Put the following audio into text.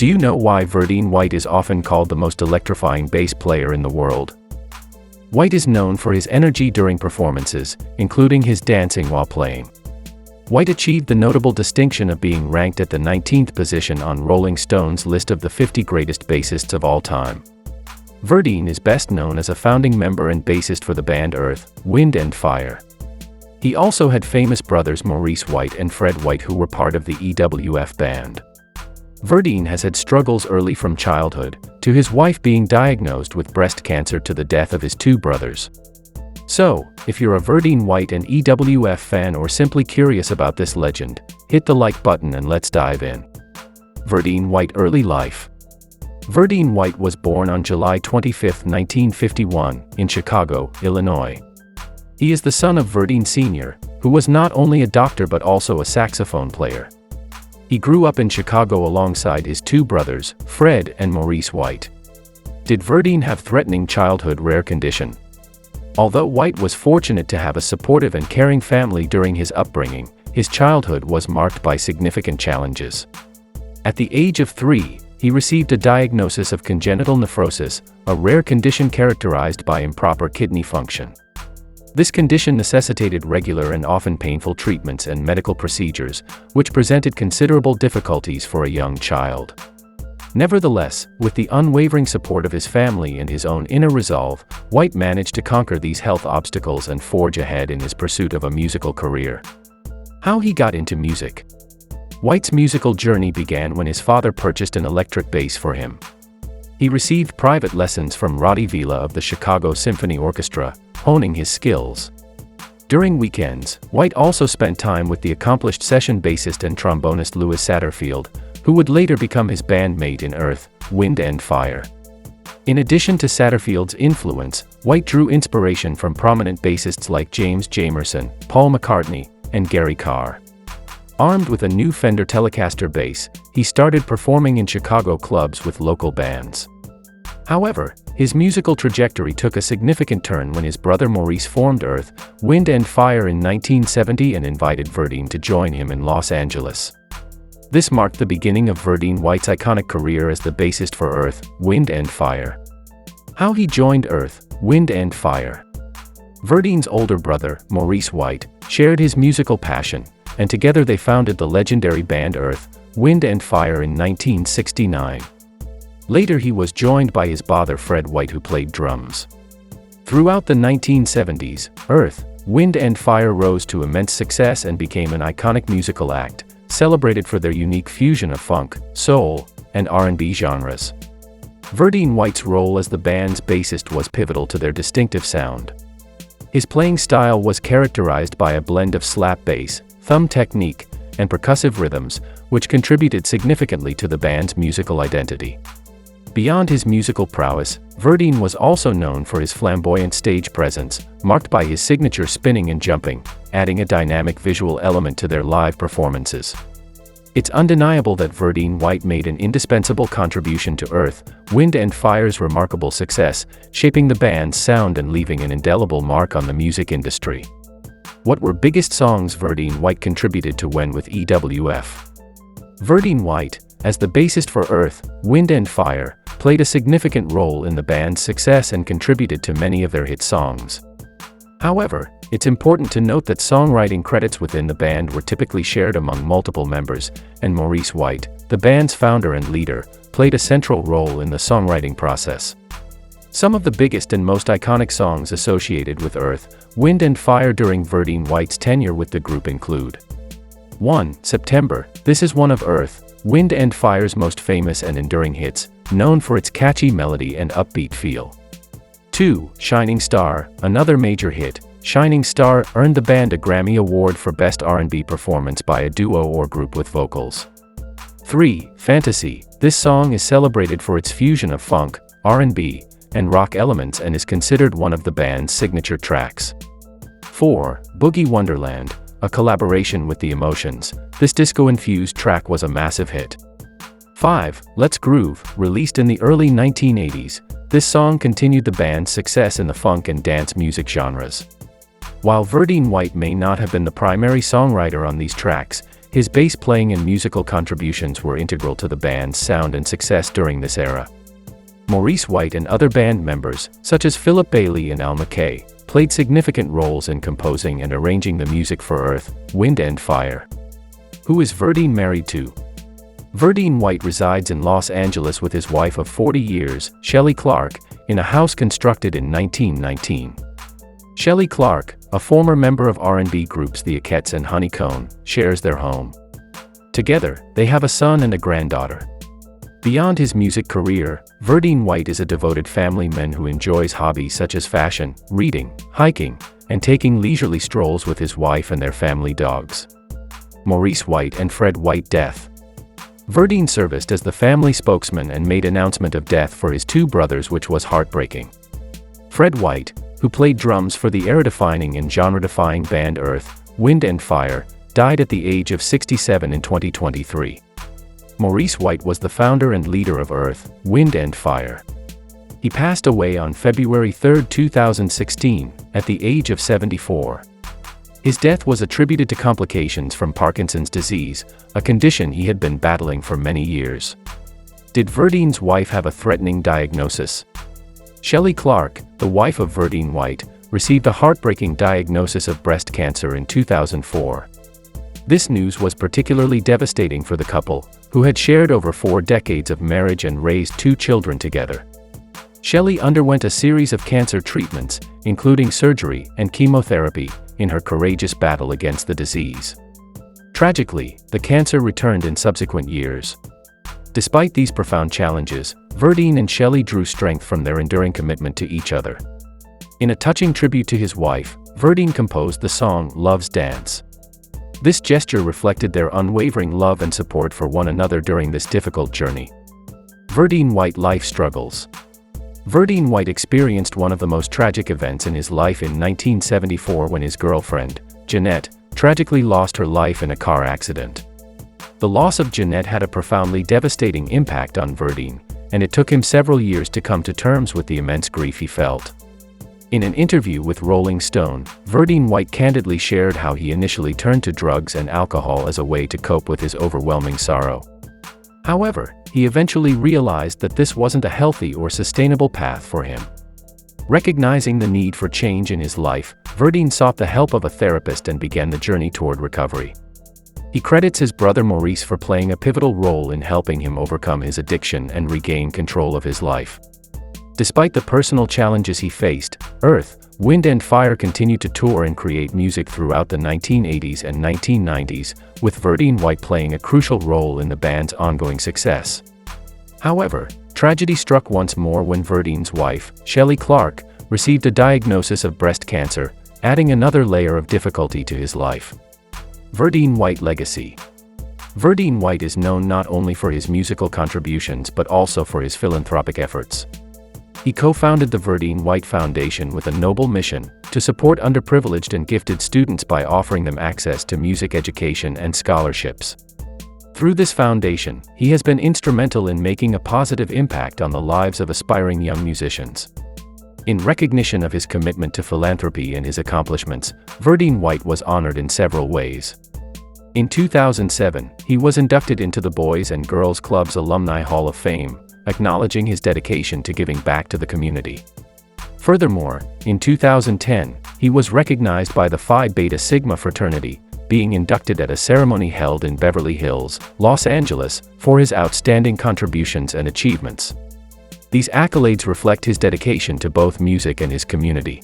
Do you know why Verdine White is often called the most electrifying bass player in the world? White is known for his energy during performances, including his dancing while playing. White achieved the notable distinction of being ranked at the 19th position on Rolling Stone's list of the 50 greatest bassists of all time. Verdine is best known as a founding member and bassist for the band Earth, Wind and Fire. He also had famous brothers Maurice White and Fred White, who were part of the EWF Band. Verdine has had struggles early from childhood, to his wife being diagnosed with breast cancer to the death of his two brothers. So, if you're a Verdine White and EWF fan or simply curious about this legend, hit the like button and let's dive in. Verdine White early life. Verdine White was born on July 25, 1951, in Chicago, Illinois. He is the son of Verdine Sr., who was not only a doctor but also a saxophone player. He grew up in Chicago alongside his two brothers, Fred and Maurice White. Did Verdine have threatening childhood? Rare condition. Although White was fortunate to have a supportive and caring family during his upbringing, his childhood was marked by significant challenges. At the age of 3, he received a diagnosis of congenital nephrosis, a rare condition characterized by improper kidney function. This condition necessitated regular and often painful treatments and medical procedures, which presented considerable difficulties for a young child. Nevertheless, with the unwavering support of his family and his own inner resolve, White managed to conquer these health obstacles and forge ahead in his pursuit of a musical career. How he got into music. White's musical journey began when his father purchased an electric bass for him. He received private lessons from Roddy Vila of the Chicago Symphony Orchestra, honing his skills. During weekends, White also spent time with the accomplished session bassist and trombonist Louis Satterfield, who would later become his bandmate in Earth, Wind and Fire. In addition to Satterfield's influence, White drew inspiration from prominent bassists like James Jamerson, Paul McCartney, and Gary Carr. Armed with a new Fender Telecaster bass, he started performing in Chicago clubs with local bands. However, his musical trajectory took a significant turn when his brother Maurice formed Earth, Wind and Fire in 1970 and invited Verdine to join him in Los Angeles. This marked the beginning of Verdine White's iconic career as the bassist for Earth, Wind and Fire. How he joined Earth, Wind and Fire. Verdine's older brother, Maurice White, shared his musical passion, and together they founded the legendary band Earth, Wind and Fire in 1969. Later he was joined by his father Fred White, who played drums. Throughout the 1970s, Earth, Wind and Fire rose to immense success and became an iconic musical act, celebrated for their unique fusion of funk, soul, and R&B genres. Verdine White's role as the band's bassist was pivotal to their distinctive sound. His playing style was characterized by a blend of slap bass, thumb technique, and percussive rhythms, which contributed significantly to the band's musical identity. Beyond his musical prowess, Verdine was also known for his flamboyant stage presence, marked by his signature spinning and jumping, adding a dynamic visual element to their live performances. It's undeniable that Verdine White made an indispensable contribution to Earth, Wind and Fire's remarkable success, shaping the band's sound and leaving an indelible mark on the music industry. What were biggest songs Verdine White contributed to when with EWF? Verdine White, as the bassist for Earth, Wind and Fire, played a significant role in the band's success and contributed to many of their hit songs. However, it's important to note that songwriting credits within the band were typically shared among multiple members, and Maurice White, the band's founder and leader, played a central role in the songwriting process. Some of the biggest and most iconic songs associated with Earth, Wind and Fire during Verdine White's tenure with the group include 1. September. This is one of Earth, Wind and Fire's most famous and enduring hits, known for its catchy melody and upbeat feel. 2. Shining Star. Another major hit, Shining Star earned the band a Grammy Award for Best R&B Performance by a duo or group with vocals. 3. Fantasy. This song is celebrated for its fusion of funk, R&B, and rock elements and is considered one of the band's signature tracks. 4. Boogie Wonderland, a collaboration with The Emotions. This disco-infused track was a massive hit. 5. Let's Groove, released in the early 1980s. This song continued the band's success in the funk and dance music genres. While Verdine White may not have been the primary songwriter on these tracks, His bass playing and musical contributions were integral to the band's sound and success during this era. Maurice White and other band members, such as Philip Bailey and Al McKay, played significant roles in composing and arranging the music for Earth, Wind and Fire. Who is Verdine married to? Verdine White resides in Los Angeles with his wife of 40 years, Shelley Clark, in a house constructed in 1919. Shelley Clark, a former member of R&B groups The Akettes and Honeycomb, shares their home. Together, they have a son and a granddaughter. Beyond his music career, Verdine White is a devoted family man who enjoys hobbies such as fashion, reading, hiking, and taking leisurely strolls with his wife and their family dogs. Maurice White and Fred White death. Verdine served as the family spokesman and made announcement of death for his two brothers, which was heartbreaking. Fred White, who played drums for the era-defining and genre-defying band Earth, Wind and Fire, died at the age of 67 in 2023. Maurice White was the founder and leader of Earth, Wind and Fire. He passed away on February 3, 2016, at the age of 74. His death was attributed to complications from Parkinson's disease, a condition he had been battling for many years. Did Verdine's wife have a threatening diagnosis? Shelley Clark, the wife of Verdine White, received a heartbreaking diagnosis of breast cancer in 2004. This news was particularly devastating for the couple, who had shared over 4 decades of marriage and raised 2 children together. Shelley underwent a series of cancer treatments, including surgery and chemotherapy, in her courageous battle against the disease. Tragically, the cancer returned in subsequent years. Despite these profound challenges, Verdine and Shelley drew strength from their enduring commitment to each other. In a touching tribute to his wife, Verdine composed the song Love's Dance. This gesture reflected their unwavering love and support for one another during this difficult journey. Verdine White life struggles. Verdine White experienced one of the most tragic events in his life in 1974 when his girlfriend, Jeanette, tragically lost her life in a car accident. The loss of Jeanette had a profoundly devastating impact on Verdine, and it took him several years to come to terms with the immense grief he felt. In an interview with Rolling Stone, Verdine White candidly shared how he initially turned to drugs and alcohol as a way to cope with his overwhelming sorrow. However, he eventually realized that this wasn't a healthy or sustainable path for him. Recognizing the need for change in his life, Verdine sought the help of a therapist and began the journey toward recovery. He credits his brother Maurice for playing a pivotal role in helping him overcome his addiction and regain control of his life. Despite the personal challenges he faced, Earth, Wind and Fire continued to tour and create music throughout the 1980s and 1990s, with Verdine White playing a crucial role in the band's ongoing success. However, tragedy struck once more when Verdine's wife, Shelley Clark, received a diagnosis of breast cancer, adding another layer of difficulty to his life. Verdine White legacy. Verdine White is known not only for his musical contributions but also for his philanthropic efforts. He co-founded the Verdine White Foundation with a noble mission to support underprivileged and gifted students by offering them access to music education and scholarships. Through this foundation, he has been instrumental in making a positive impact on the lives of aspiring young musicians. In recognition of his commitment to philanthropy and his accomplishments, Verdine White was honored in several ways. In 2007, he was inducted into the Boys and Girls Club's Alumni Hall of Fame, acknowledging his dedication to giving back to the community. Furthermore, in 2010, he was recognized by the Phi Beta Sigma fraternity, being inducted at a ceremony held in Beverly Hills, Los Angeles, for his outstanding contributions and achievements. These accolades reflect his dedication to both music and his community.